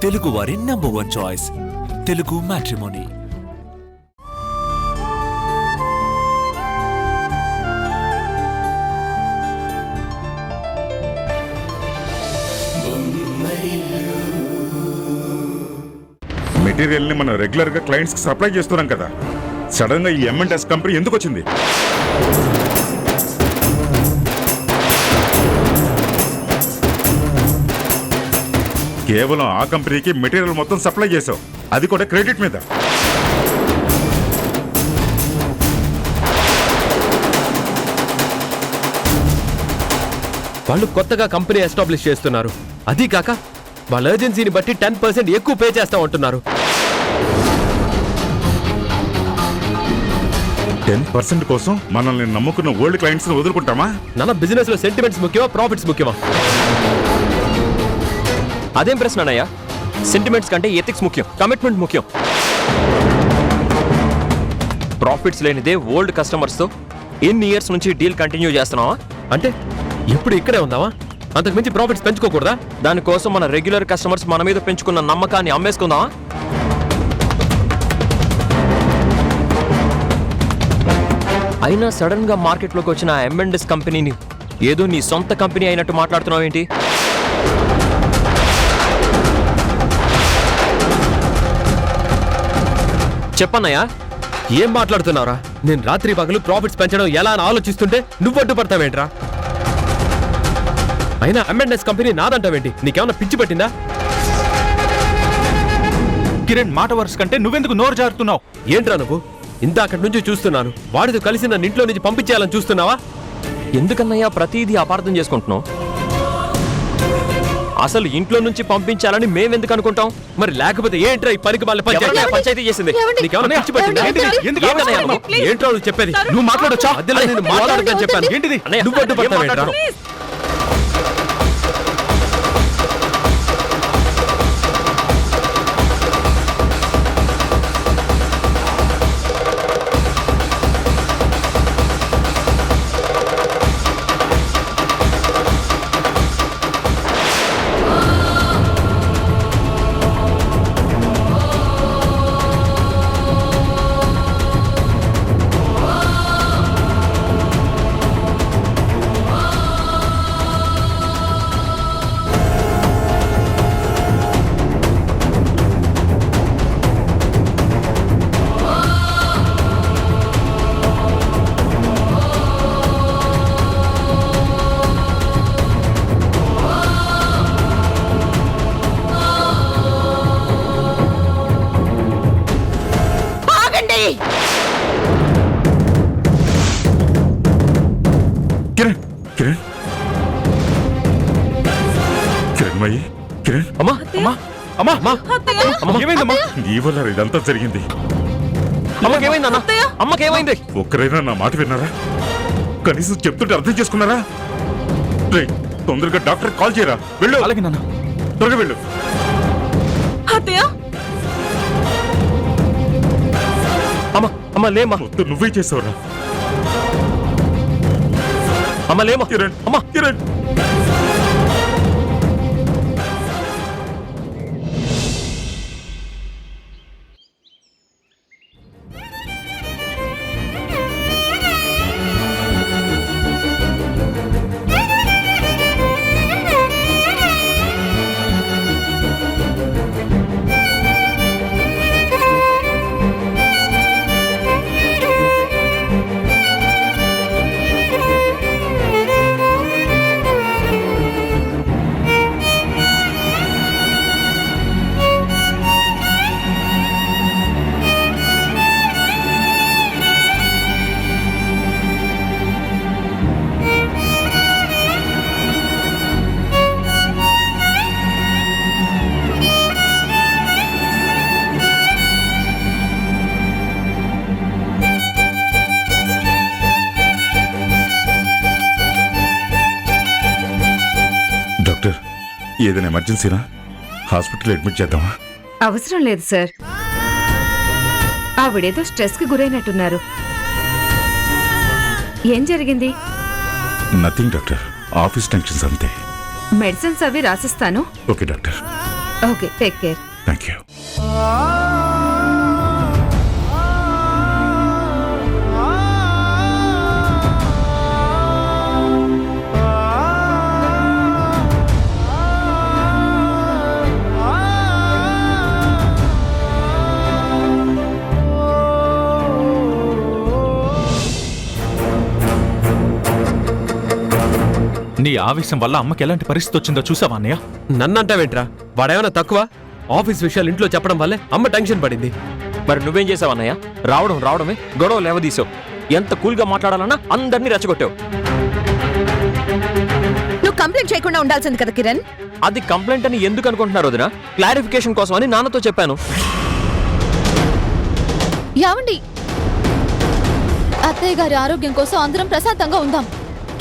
తెలుగు వారి #1 choice Telugu matrimony. Material ని మనం రెగ్యులర్ గా క్లయింట్స్ కి సప్లై చేస్తున్నాం కదా, సడన్ గా ఈ M&S కంపెనీ ఎందుకు వచ్చింది? కేవలం ఆ కంపెనీకి మెటీరియల్ మొత్తం సప్లై చేసావు, అది కూడా క్రెడిట్ మీద. వాళ్ళు కొత్తగా కంపెనీ ఎస్టాబ్లిష్ చేస్తున్నారు, అదీ కాక వాళ్ళ ఏజెన్సీని బట్టి 10% ఎక్కువ పే చేస్తాం అంటున్నారు. 10% కోసం మనల్ని నమ్ముకున్న ఓల్డ్ క్లయింట్స్ ని వదులుకుంటామా? నాన్న, బిజినెస్ లో సెంటిమెంట్స్ ముఖ్యమా, ప్రాఫిట్స్ ముఖ్యమా? అదేం ప్రశ్న అన్నయ్య? సెంటిమెంట్స్ కంటే ఎథిక్స్ ముఖ్యం, కమిట్మెంట్ ముఖ్యం. ప్రాఫిట్స్ లేనిదే ఓల్డ్ కస్టమర్స్తో ఎన్ని ఇయర్స్ నుంచి డీల్ కంటిన్యూ చేస్తున్నావా? అంటే ఇప్పుడు ఇక్కడే ఉందావా? అంతకు మించి ప్రాఫిట్స్ పెంచుకోకూడదా? దానికోసం మన రెగ్యులర్ కస్టమర్స్ మన మీద పెంచుకున్న నమ్మకాన్ని అమ్మేసుకుందామా? అయినా సడన్ గా మార్కెట్లోకి వచ్చిన M&S కంపెనీని ఏదో నీ సొంత కంపెనీ అయినట్టు మాట్లాడుతున్నావు ఏంటి? చెప్పన్నయ్యా, ఏం మాట్లాడుతున్నావురా? నేను రాత్రి పగలు ప్రాఫిట్స్ పెంచడం ఎలా అని ఆలోచిస్తుంటే నువ్వు అడ్డుపడతావేంట్రా? అయినా M&S కంపెనీ నాదంటావేంటి? నీకేమన్నా పిచ్చి పట్టిందా? కిరణ్, మాట వరుస కంటే నువ్వెందుకు నోరు జారుతున్నావు? ఏంట్రా నువ్వు? ఇందాకటి నుంచి చూస్తున్నాను, వాడితో కలిసి నన్ను ఇంట్లో నుంచి పంపించేయాలని చూస్తున్నావా? ఎందుకన్నయ్యా ప్రతిదీ అపార్థం చేసుకుంటున్నావు? అసలు ఇంట్లో నుంచి పంపించాలని మేమెందుకు అనుకుంటాం? మరి లేకపోతే ఏంట్రా ఈ పనికి వాళ్ళ పంచాయతీ చేసింది? నీకేమన్నా పిచ్చి పట్టిందా? ఏంట్రా నువ్వు చెప్పేది? నువ్వు మాట్లాడొచ్చా? అదిలా నేను మాట్లాడదని చెప్పాను. ఏంటిది? నువ్వు అడ్డుపడతావేంట్రా? కిరణ్, కిరణ్, కిరణ్మయ్యి, కిరణ్, అమ్మా, అమ్మా, అమ్మా, అమ్మా, ఏమైందమ్మా? నీ వల్ల ఇదంతా జరిగింది. అమ్మకేమైందన్న? అమ్మకేమైంది? ఒక్కరైనా నా మాట విన్నారా? కనీసం చెప్తుంటే అర్థం చేసుకున్నారా? రేయ్, తొందరగా డాక్టర్ కాల్ చేయరా. వెళ్ళు. అలాగే నాన్న. త్వరగా వెళ్ళు. అమ్మ లేమ్మా. మొత్తం నువ్వే చేసావురా. అమ్మ లేమ్మా. కిరణ్, అమ్మా, కిరణ్. డాక్టర్, ఏదైనా ఎమర్జెన్సీనా? హాస్పిటల్ అడ్మిట్ చేద్దామా? అవసరం లేదు సార్, ఆవిడేదో స్ట్రెస్ కి గురైనట్టున్నారు. ఏం జరిగింది? నథింగ్ డాక్టర్, ఆఫీస్ టెన్షన్స్ అంతే. మెడిసిన్స్ అవి రాసిస్తాను. Okay doctor. Okay, take care. Thank you. నీ ఆవేశం వల్ల అమ్మకి ఎలాంటి పరిస్థితి వచ్చిందో చూసావా అన్నయ్య? నన్నంటావేంట్రా? వాడేమైనా తక్కువ? ఆఫీస్ విషయాలు ఇంట్లో చెప్పడం వల్లే అమ్మ టెన్షన్ పడింది. మరి నువ్వేం చేసావు అన్నయ్య? రావడమే గొడవ లేవదీసావు. ఎంత కూల్గా మాట్లాడాలన్నా అందరినీ రెచ్చగొట్టావు. నువ్వు కంప్లైంట్ చేయకుండా ఉండాల్సింది కదా కిరణ్. అది కంప్లైంట్ అని ఎందుకు అనుకుంటున్నారు వదినా? క్లారిఫికేషన్ కోసం అని నాన్నతో చెప్పాను. యావండి, అత్తయ్య గారి ఆరోగ్యం కోసం అందరం ప్రశాంతంగా ఉందాం.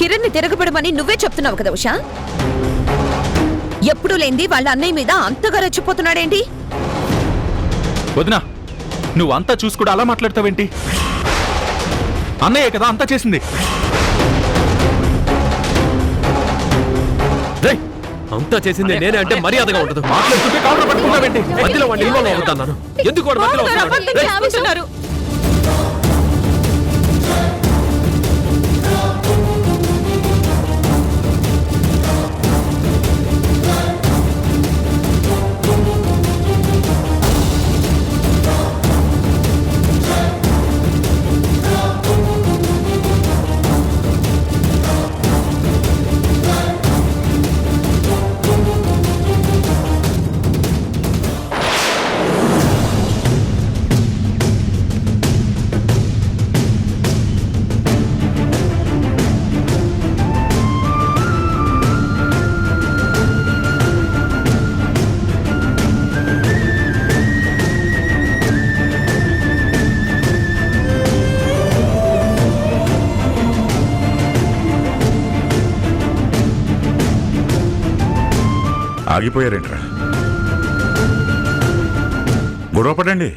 కిరణ్ ని తిరగబడమని నువ్వే చెప్తున్నావు కదా ఉషా. ఎప్పుడూ లేంది వాళ్ళ అన్నయ్య మీద అంతగా రెచ్చిపోతున్నాడేంటి? వదినా, నువ్వు అంతా చూసి కూడా అలా మాట్లాడతావేంటి? అన్నయ్య కదా అంతా చేసింది. రేయ్, అంతా చేసింది నేనే అంటే మర్యాదగా ఉండదు. మాట్లాడుతుంటే కౌంటర్ పట్టుకున్నావేంటి? మధ్యలో వాడిని ఇన్వాల్వ్ అవుతున్నాను. ఎందుకు వాడు మధ్యలో వస్తున్నాడు? అబద్ధం ఆవేశిస్తున్నారు. ఆగిపోయారేంట్రా? గొడవ పడండి.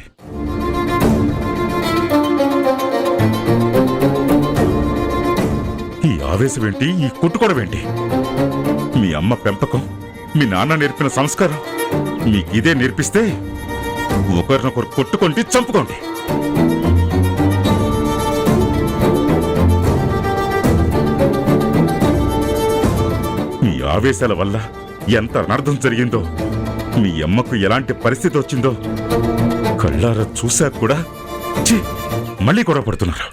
ఈ ఆవేశం ఏంటి? ఈ కొట్టుకోవడం ఏంటి? మీ అమ్మ పెంపకం, మీ నాన్న నేర్పిన సంస్కారం మీకు ఇదే నేర్పిస్తే ఒకరినొకరు కొట్టుకోండి, చంపుకోండి. మీ ఆవేశాల వల్ల ఎంత అనర్థం జరిగిందో, మీ అమ్మకు ఎలాంటి పరిస్థితి వచ్చిందో కళ్ళారా చూశాక కూడా ఛీ, మళ్ళీ గొడవ పడుతున్నారు.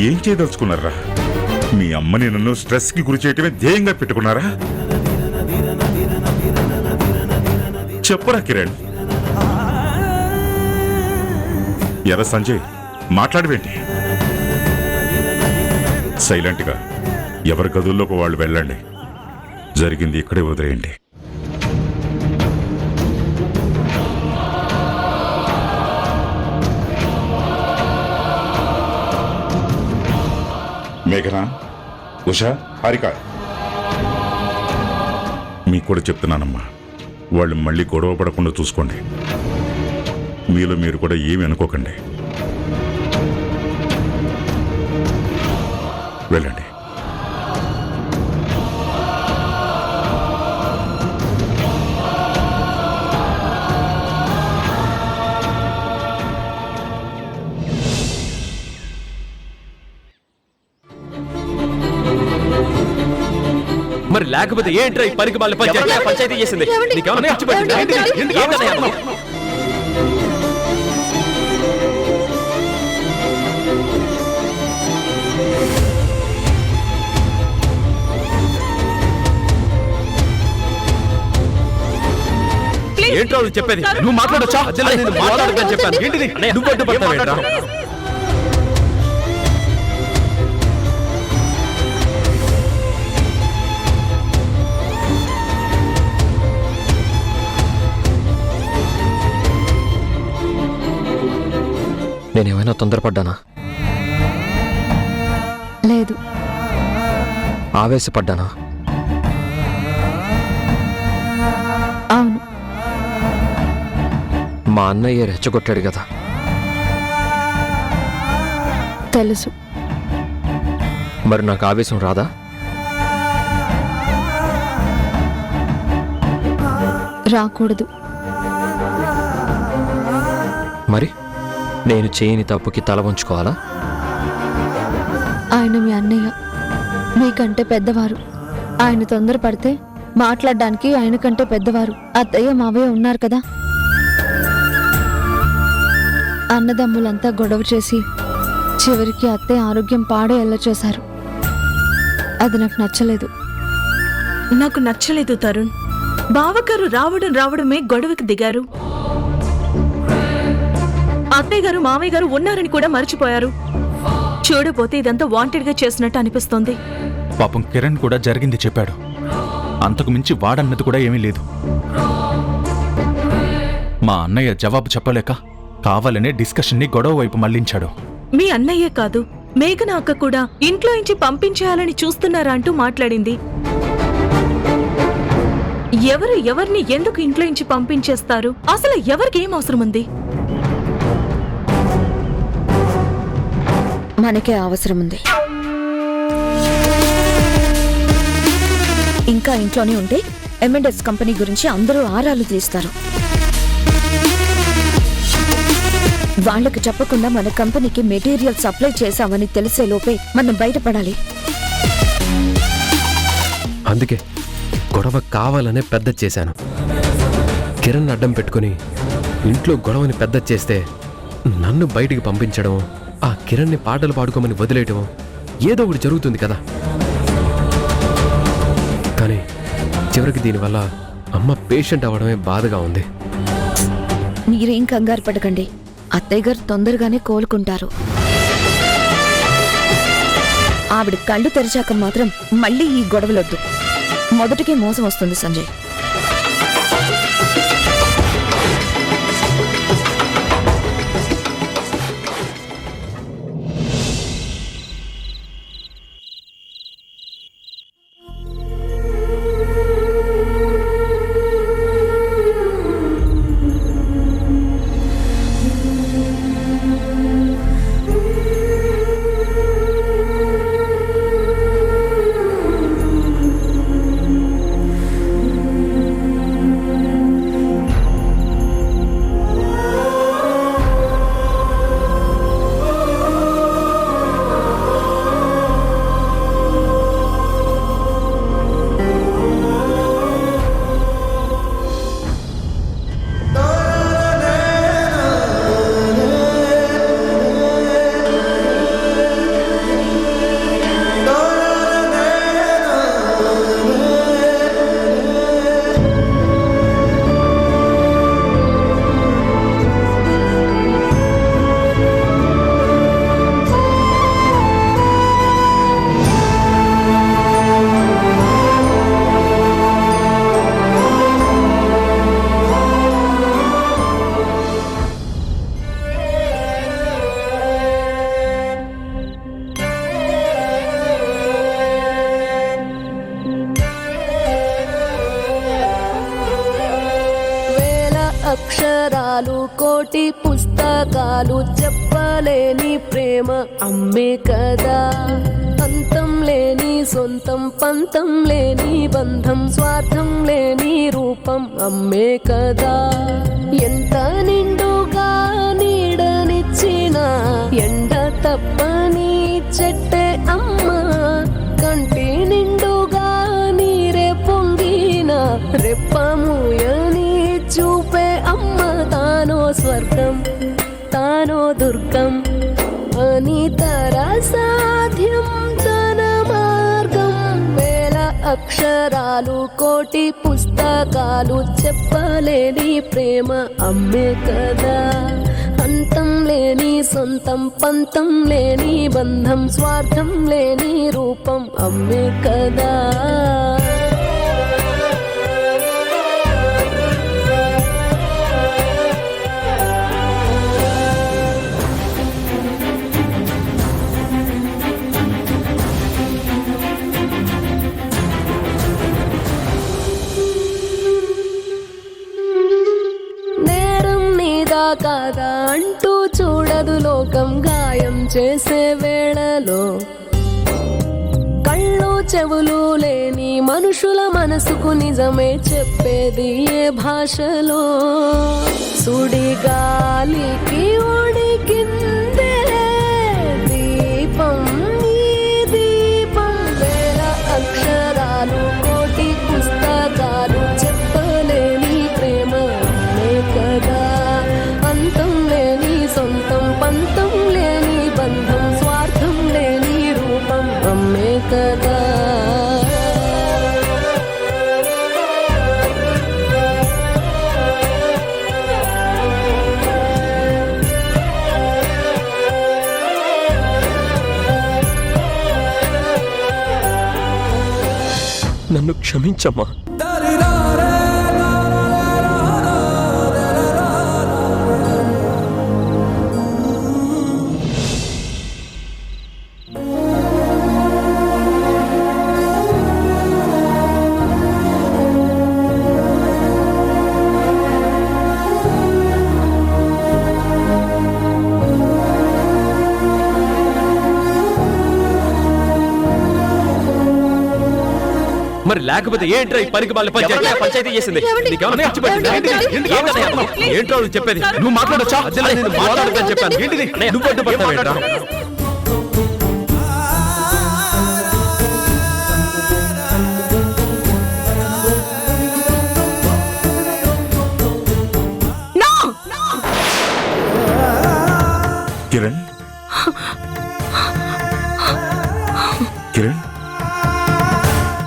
ఏం చేయదలుచుకున్నారా? మీ అమ్మని నన్ను స్ట్రెస్ కి గురి చేయటమే ధ్యేయంగా పెట్టుకున్నారా? చెప్పరా కిరణ్? ఎరా సంజయ్, మాట్లాడవేంటి? సైలెంట్గా ఎవరి గదుల్లోకి వాళ్ళు వెళ్ళండి. జరిగింది ఇక్కడే వదిలేయండి. మేఘనా, ఉషా, హారిక, మీకు కూడా చెప్తున్నానమ్మా, వాళ్ళు మళ్ళీ గొడవ పడకుండా చూసుకోండి. మీలో మీరు కూడా ఏమి అనుకోకండి. వెళ్ళండి. మరి లేకపోతే ఏంట్రా ఈ పనికి మళ్ళీ పంచాయతీ చేసింది. నీకేమన్నా పిచ్చి పట్టిందా? ఏంటన్నయ్య? ఏంట్రా నువ్వు చెప్పేది? నువ్వు మాట్లాడొచ్చా? మధ్యలో నేను మాట్లాడొద్దని చెప్పాను. ఏంటిది? నువ్వు అడ్డుపడతావేంట్రా? నేనేమైనా తొందరపడ్డానా? లేదు. ఆవేశపడ్డానా? అవును. మా అన్నయ్య రెచ్చగొట్టాడు కదా. తెలుసు. మరి నాకు ఆవేశం రాదా? రాకూడదు. మరి నేను చేయని తప్పుకి తల వంచుకోవాలా? ఆయన మీ అన్నయ్య, మీకంటే పెద్దవారు. ఆయన తొందరపడితే మాట్లాడడానికి ఆయన కంటే పెద్దవారు అత్తయ్య మావయ్య ఉన్నారు కదా. అన్నదమ్ములంతా గొడవ చేసి చివరికి అత్తయ్య ఆరోగ్యం పాడేలా చేశారు. అది నాకు నచ్చలేదు. నాకు నచ్చలేదు తరుణ్. బావగారు రావడమే గొడవకి దిగారు. అత్తయ్య గారు మామయ్య గారు ఉన్నారని కూడా మర్చిపోయారు. చూడపోతే ఇదంతా వాంటెడ్ గా చేసినట్టు అనిపిస్తోంది. పాపం కిరణ్ కూడా జరిగింది చెప్పాడు. అంతకు మించి వాడన్నది కూడా ఏమీ లేదు. మా అన్నయ్య జవాబు చెప్పలేక కావాలనే డిస్కషన్ ని గొడవ వైపు మళ్లించాడు. మీ అన్నయ్యే కాదు, మేఘన అక్క కూడా ఇంట్లో నుంచి పంపించేయాలని చూస్తున్నారా అంటూ మాట్లాడింది. ఎవరిని ఎందుకు ఇంట్లో నుంచి పంపించేస్తారు? అసలు ఎవరికి ఏం అవసరం ఉంది? మనకే అవసరం ఉంది. ఇంకా ఇంట్లోనే ఉంటే M&S కంపెనీ గురించి అందరూ ఆరాలు తీస్తారు. వాళ్ళకి చెప్పకుండా మన కంపెనీకి మెటీరియల్ సప్లై చేశామని తెలిసే లోపే మనం బయటపడాలి. అందుకే గొడవ కావాలనే పెద్ద చేశాను. కిరణ్ అడ్డం పెట్టుకుని ఇంట్లో గొడవని పెద్ద చేస్తే నన్ను బయటికి పంపించడం, ఆ కిరణ్ని పాటలు పాడుకోమని వదిలేయటం ఏదో ఒకటి జరుగుతుంది కదా. కానీ చివరికి దీనివల్ల అమ్మ పేషెంట్ అవ్వడమే బాధగా ఉంది. మీరేం కంగారు పడకండి, అత్తయ్య గారు తొందరగానే కోలుకుంటారు. ఆవిడ కళ్ళు తెరిచాక మాత్రం మళ్ళీ ఈ గొడవలొద్దు. మొదటికే మోసం వస్తుంది సంజయ్. అక్షరాలు కోటి పుస్తకాలు చెప్పలేని ప్రేమ అమ్మే కదా. అంతం లేని సొంతం పంతం లేని బంధం స్వార్థం లేని రూపం అమ్మే కదా. ఎంత నిండుగా నీడనిచ్చిన ఎండ తప్పని చెట్టే అమ్మ. కంటి నిండుగా నీరే పొంగిన రెప్పముయని చూపే అమ్మ. తానో స్వర్గం తానో దుర్గం అని సాధ్యం తన మార్గం. వేల అక్షరాలు కోటి పుస్తకాలు చెప్పలేని ప్రేమ అమ్మే కదా. అంతం లేని సొంతం పంతం లేని బంధం స్వార్థం లేని రూపం అమ్మే కదా. కాదా అంటూ చూడదు లోకం. గాయం చేసే వేళలో చెవులు లేని మనుషుల మనసుకు నిజమే చెప్పేది ఏ భాషలో సుడిగాలికి ఉడికిందే దీపం ఈ దీపం వేల అక్షరాలు కోటి పుస్తకాలు చెప్పలేని ప్రేమ అమ్మే కదా అంతం లేని సొంతం పంతం లేని బంధం స్వార్థం లేని రూపం అమ్మే కదా నన్ను క్షమించమ్మా. మరి లేకపోతే ఏంట్రా ఈ పనికి వాళ్ళ ఎవరన్నా పంచాయతీ చేసింది? నీకేమన్నా పిచ్చి పట్టిందా? ఏంట్రా నువ్వు చెప్పేది? నువ్వు మాట్లాడొచ్చా? మధ్యలో నేను మాట్లాడొద్దని చెప్పాను. ఏంటిది? నువ్వు అడ్డుపడతావేంట్రా? కిరణ్ కిరణ్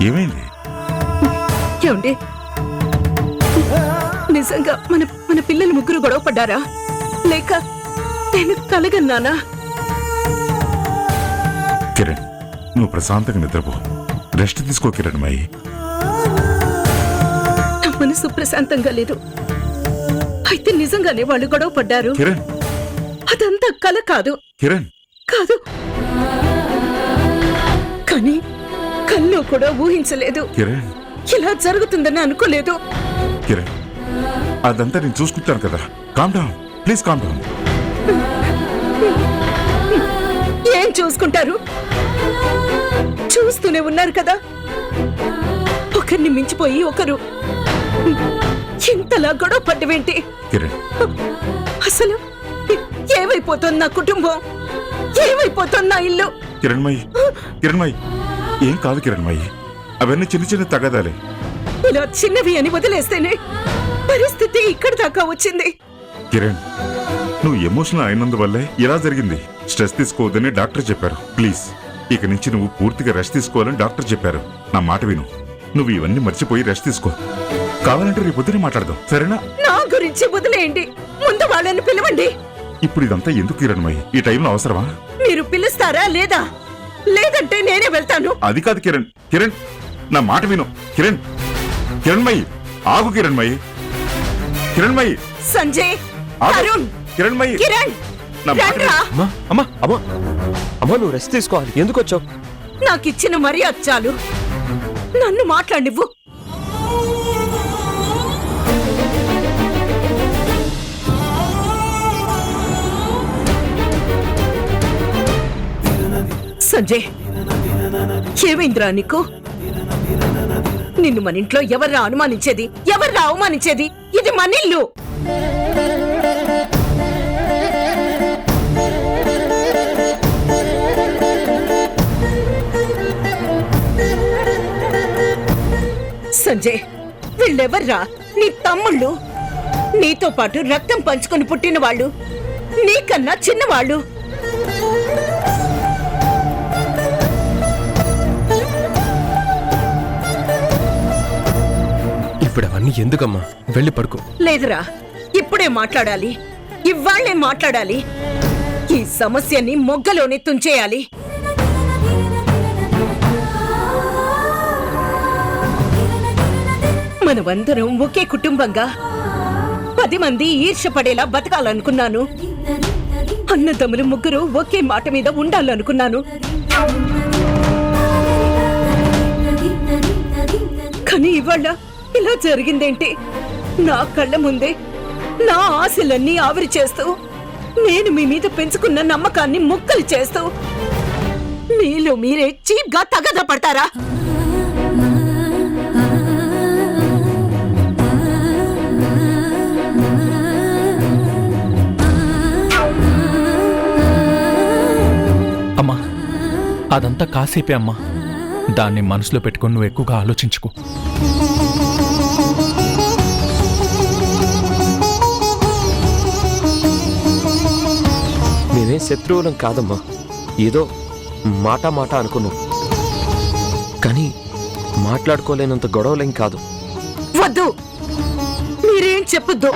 ఏమైంది? ఏమండి నిజంగా మన మన పిల్లలు ముగ్గురు గొడవ పడ్డారా లేక నేను కలగన్నానా? కిరణ్ నువ్వు ప్రశాంతంగా నిద్రపో, రెస్ట్ తీసుకో కిరణ్ మాయి. నా మనసు ప్రశాంతంగా లేదు. అయితే నిజంగానే వాళ్ళు గొడవ పడ్డారు. కిరణ్ అదంతా కల కాదు. కిరణ్ కాదు కానీ కల్లో కూడా ఊహించలేదు. కిరణ్ ఇలా జరుగుతుందని అనుకోలేదు. కిరణ్ అదంతా నేను చూసుకుంటాను కదా. Calm down please, calm down. ఏం చూసుకుంటారు? చూస్తూనే ఉన్నారు కదా. ఒకరిని మించిపోయి ఒకరు ఇంతలా గొడవ పడ్డవేంటి? కిరణ్ అసలు ఏమైపోతుంది నా కుటుంబం? ఏమైపోతుంది నా ఇల్లు? కిరణ్మయి ఏం కాదు కిరణ్మయి, అవన్నీ చిన్న చిన్న తగదాలే. ఇలా చిన్నవి అని వదిలేస్తేనే పరిస్థితి ఇక్కడ దాకా వచ్చింది. కిరణ్ నువ్వు ఎమోషనల్ అయినందువల్లే ఇలా జరిగింది. స్ట్రెస్ తీసుకోవద్దని డాక్టర్ చెప్పారు. ప్లీజ్ ఇక నుంచి నువ్వు పూర్తిగా రెస్ట్ తీసుకోవాలని డాక్టర్ చెప్పారు. నా మాట విను. నువ్వు ఇవన్నీ మర్చిపోయి రెస్ట్ తీసుకో. కావాలంటే రేపు పొద్దునే మాట్లాడదాం, సరేనా? నా గురించి వదిలేయండి, ముందు వాళ్ళని పిలవండి. ఇప్పుడు ఇదంతా ఎందుకు కిరణ్మయి? ఈ టైంలో అవసరమా? మీరు పిలుస్తారా లేదా? లేదంటే నేనే వెళ్తాను. అది కాదు కిరణ్. కిరణ్ నా మాట విను. కిరణ్మయి ఆగు. కిరణ్మయి సంజయ్, ఆగు. అరుణ్, కిరణ్మయి కిరణ్ నా మాట రండ్రా. అమ్మా అమ్మా అమ్మా అమ్మా నువ్వు రెస్ట్ తీసుకోవాలి. ఎందుకు వచ్చావు? నాకిచ్చిన మర్యాద చాలు, నన్ను మాట్లాడివ్వు. సంజయ్ ఏమైందిరా నీకు? నిన్ను మన ఇంట్లో ఎవర్రా అనుమానించేది? ఎవర్రా అవమానించేది? ఇది మన ఇల్లు. సంజయ్ వీళ్ళెవర్రా? నీ తమ్ముళ్ళు, నీతో పాటు రక్తం పంచుకొని పుట్టిన వాళ్ళు, నీకన్నా చిన్నవాళ్ళు. ఇప్పుడు అవన్నీ ఎందుకమ్మా? వెళ్ళి పడుకో. లేదురా, ఇప్పుడే మాట్లాడాలి, ఇవాళ్లే మాట్లాడాలి. ఈ సమస్యని మొగ్గలోనే తుంచేయాలి. మనమందరం ఒకే కుటుంబంగా 10 మంది ఈర్ష్యపడేలా బతకాలనుకున్నాను. అన్నదమ్ములు ముగ్గురు ఒకే మాట మీద ఉండాలనుకున్నాను. కానీ ఇవాళ ఇలా జరిగిందేంటి? నా కళ్ళ ముందే నా ఆశలన్నీ ఆవిరి చేస్తూ, నేను మీ మీద పెంచుకున్న నమ్మకాన్ని ముక్కలు చేస్తూ, మీలో మీరే చీప్ గా తగద పడతారా? అమ్మా అదంతా కాసేపే అమ్మా. దాన్ని మనసులో పెట్టుకొని నువ్వు ఎక్కువగా ఆలోచించుకో. మేమే శత్రువులం కాదమ్మా. ఏదో మాట మాట అనుకున్నాం, కానీ మాట్లాడుకోలేనంత గొడవలేం కాదు. వద్దు, మీరేం చెప్పొద్దు.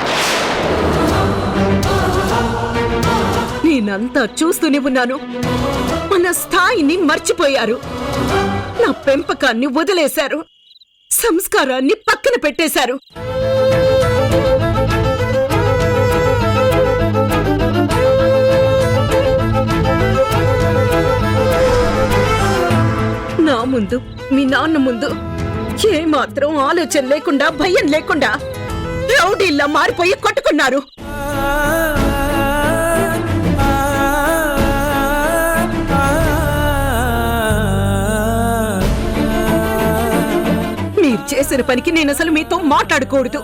నేనంతా చూస్తూనే ఉన్నాను. మన స్థాయిని మర్చిపోయారు. నా పెంపకాన్ని వదిలేశారు. సంస్కారాన్ని పక్కన పెట్టేశారు. నా ముందు, మీ నాన్న ముందు ఏమాత్రం ఆలోచన లేకుండా, భయం లేకుండా రౌడీల్లా మారిపోయి కొట్టుకున్నారు. మీరు చేసిన పనికి నేను అసలు మీతో మాట్లాడకూడదు.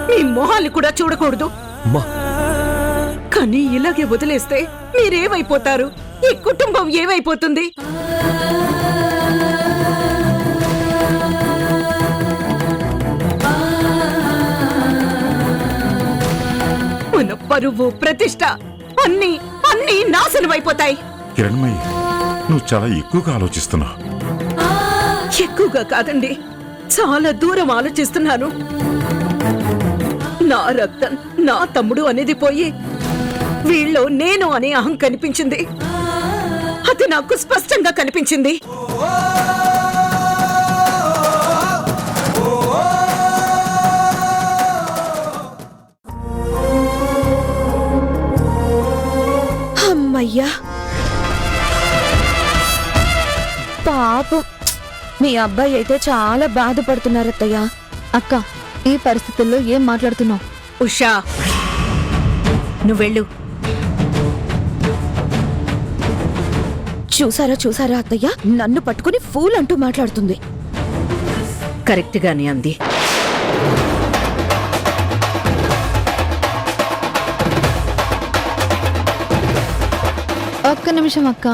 మీ మొహాలు కూడా చూడకూడదు. కానీ ఇలాగే వదిలేస్తే మీరేమైపోతారు? ఈ కుటుంబం ఏమైపోతుంది? మన పరువు, ప్రతిష్ట అన్నీ అన్నీ నాశనమైపోతాయి. కిరణ్మయి, నువ్వు చాలా ఎక్కువగా ఆలోచిస్తున్నావు. ఎక్కువగా కాదండి, చాలా దూరం ఆలోచిస్తున్నాను. నా రక్తం, నా తమ్ముడు అనేది పోయి వీళ్ళో నేను అనే అహం కనిపించింది. అది నాకు స్పష్టంగా కనిపించింది. అమ్మయ్యా, పాపం మీ అబ్బాయి అయితే చాలా బాధపడుతున్నారు అత్తయ్య. అక్క, ఈ పరిస్థితుల్లో ఏం మాట్లాడుతున్నావు? ఉషా, నువ్వెళ్ళు. చూసారా అత్తయ్య, నన్ను పట్టుకుని ఫూల్ అంటూ మాట్లాడుతుంది. కరెక్ట్ గానే అంది. ఒక్క నిమిషం అక్క.